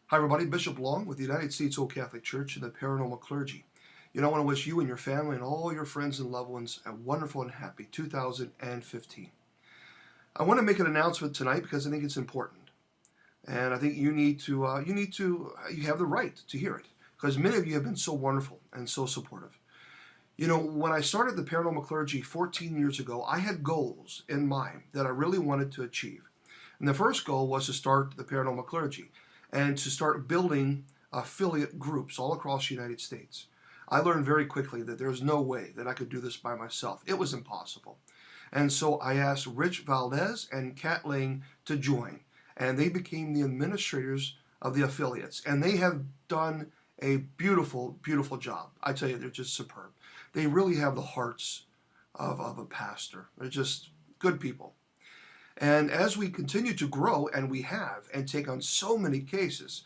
Hi, everybody. Bishop Long with the United States Old Catholic Church and the Paranormal Clergy. I want to wish you and your family and all your friends and loved ones a wonderful and happy 2015. I want to make an announcement tonight because I think it's important, and I think you have the right to hear it because many of you have been so wonderful and so supportive. When I started the Paranormal Clergy 14 years ago, I had goals in mind that I really wanted to achieve. And the first goal was to start the Paranormal Clergy and to start building affiliate groups all across the United States. I learned very quickly that there was no way that I could do this by myself. It was impossible. And so I asked Rich Valdez and Kat Lang to join, and they became the administrators of the affiliates. And they have done a beautiful, beautiful job. I tell you, they're just superb. They really have the hearts of a pastor. They're just good people. And as we continue to grow, and we have, and take on so many cases,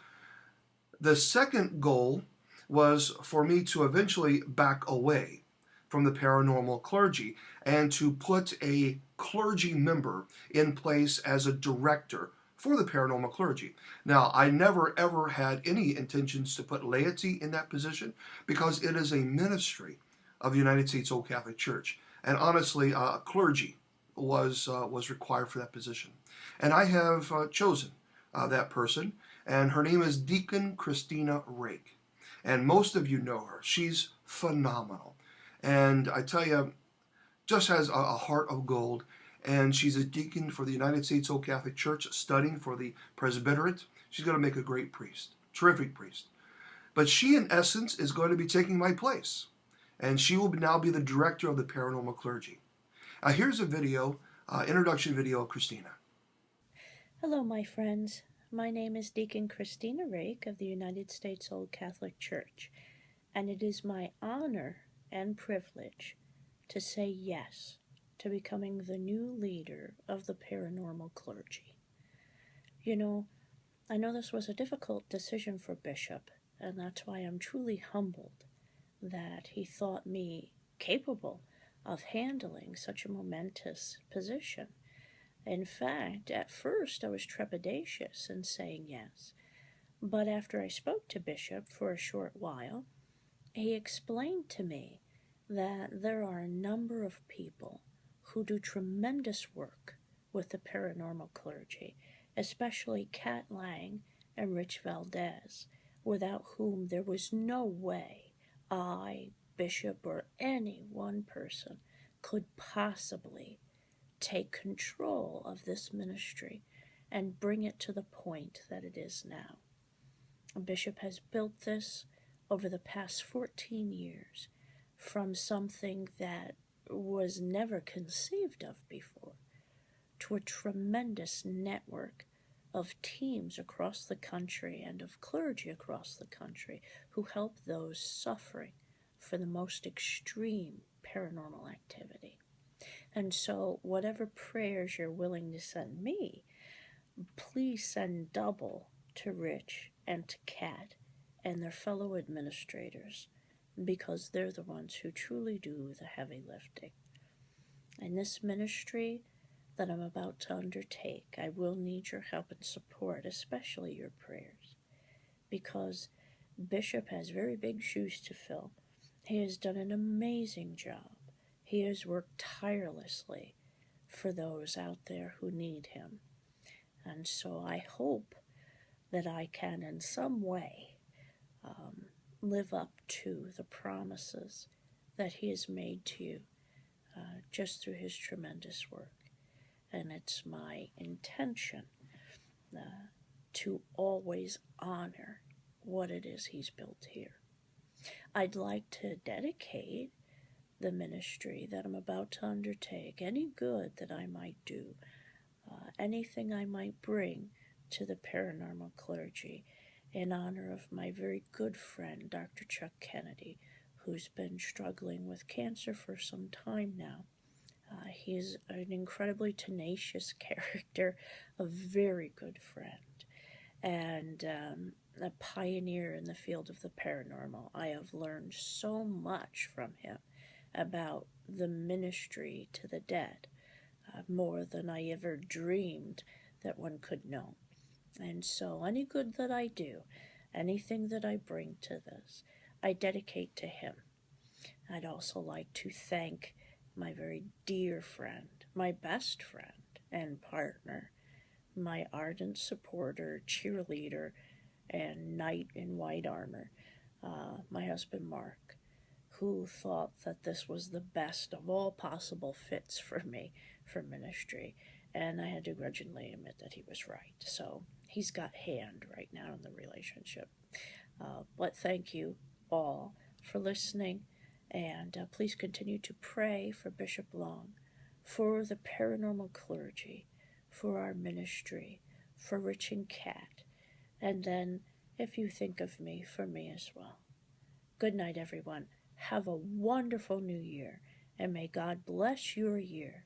the second goal was for me to eventually back away from the paranormal clergy and to put a clergy member in place as a director for the paranormal clergy. Now, I never ever had any intentions to put laity in that position because it is a ministry of the United States Old Catholic Church. And honestly, clergy was required for that position. And I have chosen that person, and her name is Deacon Christina Rake. And most of you know her. She's phenomenal. And I tell you, just has a heart of gold. And she's a deacon for the United States Old Catholic Church, studying for the presbyterate. She's going to make a great priest, terrific priest. But she, in essence, is going to be taking my place. And she will now be the director of the paranormal clergy. Here's a video, introduction video of Christina. Hello, my friends. My name is Deacon Christina Rake of the United States Old Catholic Church, and it is my honor and privilege to say yes to becoming the new leader of the paranormal clergy. I know this was a difficult decision for Bishop, and that's why I'm truly humbled that he thought me capable of handling such a momentous position. In fact, at first I was trepidatious in saying yes, but after I spoke to Bishop for a short while, he explained to me that there are a number of people who do tremendous work with the paranormal clergy, especially Kat Lang and Rich Valdez, without whom there was no way I, Bishop, or any one person could possibly take control of this ministry and bring it to the point that it is now. Bishop has built this over the past 14 years from something that was never conceived of before to a tremendous network of teams across the country and of clergy across the country who help those suffering for the most extreme paranormal activity. And so, whatever prayers you're willing to send me, please send double to Rich and to Kat and their fellow administrators, because they're the ones who truly do the heavy lifting. In this ministry that I'm about to undertake, I will need your help and support, especially your prayers, because Bishop has very big shoes to fill. He has done an amazing job. He has worked tirelessly for those out there who need him. And so I hope that I can in some way live up to the promises that he has made to you just through his tremendous work. And it's my intention to always honor what it is he's built here. I'd like to dedicate the ministry that I'm about to undertake, any good that I might do, anything I might bring to the paranormal clergy, in honor of my very good friend, Dr. Chuck Kennedy, who's been struggling with cancer for some time now. He's an incredibly tenacious character, a very good friend, and a pioneer in the field of the paranormal. I have learned so much from him about the ministry to the dead, more than I ever dreamed that one could know. And so, any good that I do, anything that I bring to this, I dedicate to him. I'd also like to thank my very dear friend, my best friend and partner, my ardent supporter, cheerleader, and knight in white armor, my husband Mark, who thought that this was the best of all possible fits for me for ministry. And I had to grudgingly admit that he was right. So he's got hand right now in the relationship. But thank you all for listening. And please continue to pray for Bishop Long, for the paranormal clergy, for our ministry, for Rich and Kat. And then, if you think of me, for me as well. Good night, everyone. Have a wonderful new year, and may God bless your year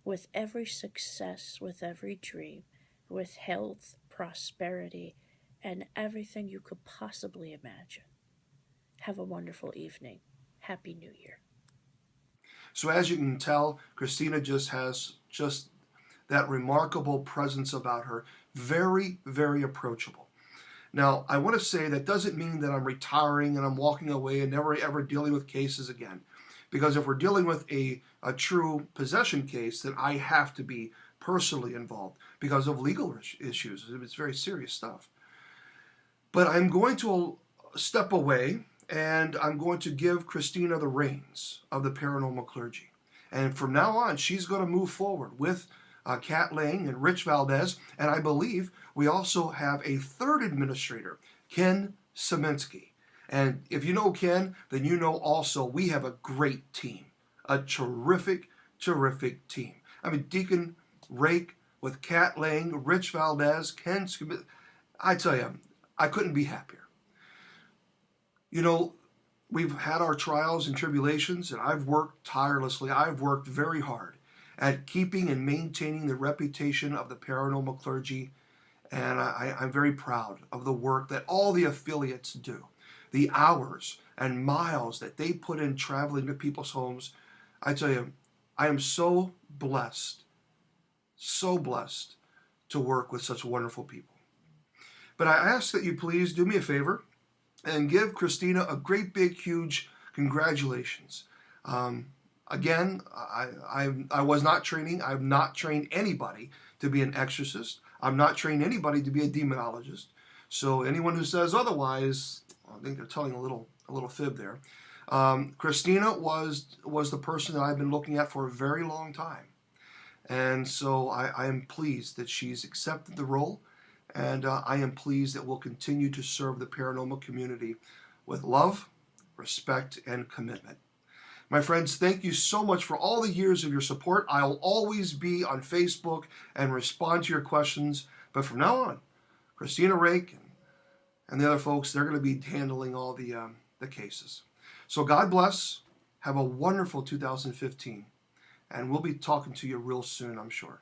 with every success, with every dream, with health, prosperity, and everything you could possibly imagine. Have a wonderful evening. Happy New Year. So as you can tell, Christina just has that remarkable presence about her. Very, very approachable. Now, I want to say that doesn't mean that I'm retiring and I'm walking away and never ever dealing with cases again. Because if we're dealing with a true possession case, then I have to be personally involved because of legal issues. It's very serious stuff. But I'm going to step away and I'm going to give Christina the reins of the paranormal clergy. And from now on, she's going to move forward with Kat Lang and Rich Valdez. And I believe we also have a third administrator, Ken Saminsky. And if you know Ken, then you know also we have a great team, a terrific, terrific team. I mean, Deacon Rake with Kat Lang, Rich Valdez, Ken Saminsky. I tell you, I couldn't be happier. You know, we've had our trials and tribulations, and I've worked tirelessly. I've worked very hard at keeping and maintaining the reputation of the paranormal clergy, and I'm very proud of the work that all the affiliates do, the hours and miles that they put in traveling to people's homes. I tell you, I am so blessed to work with such wonderful people. But I ask that you please do me a favor and give Christina a great big huge congratulations. Again, I was not training. I've not trained anybody to be an exorcist. I've not trained anybody to be a demonologist. So anyone who says otherwise, I think they're telling a little fib there. Christina was the person that I've been looking at for a very long time. And so I am pleased that she's accepted the role. And I am pleased that we'll continue to serve the paranormal community with love, respect, and commitment. My friends, thank you so much for all the years of your support. I'll always be on Facebook and respond to your questions. But from now on, Christina Rake and the other folks, they're going to be handling all the cases. So God bless. Have a wonderful 2015. And we'll be talking to you real soon, I'm sure.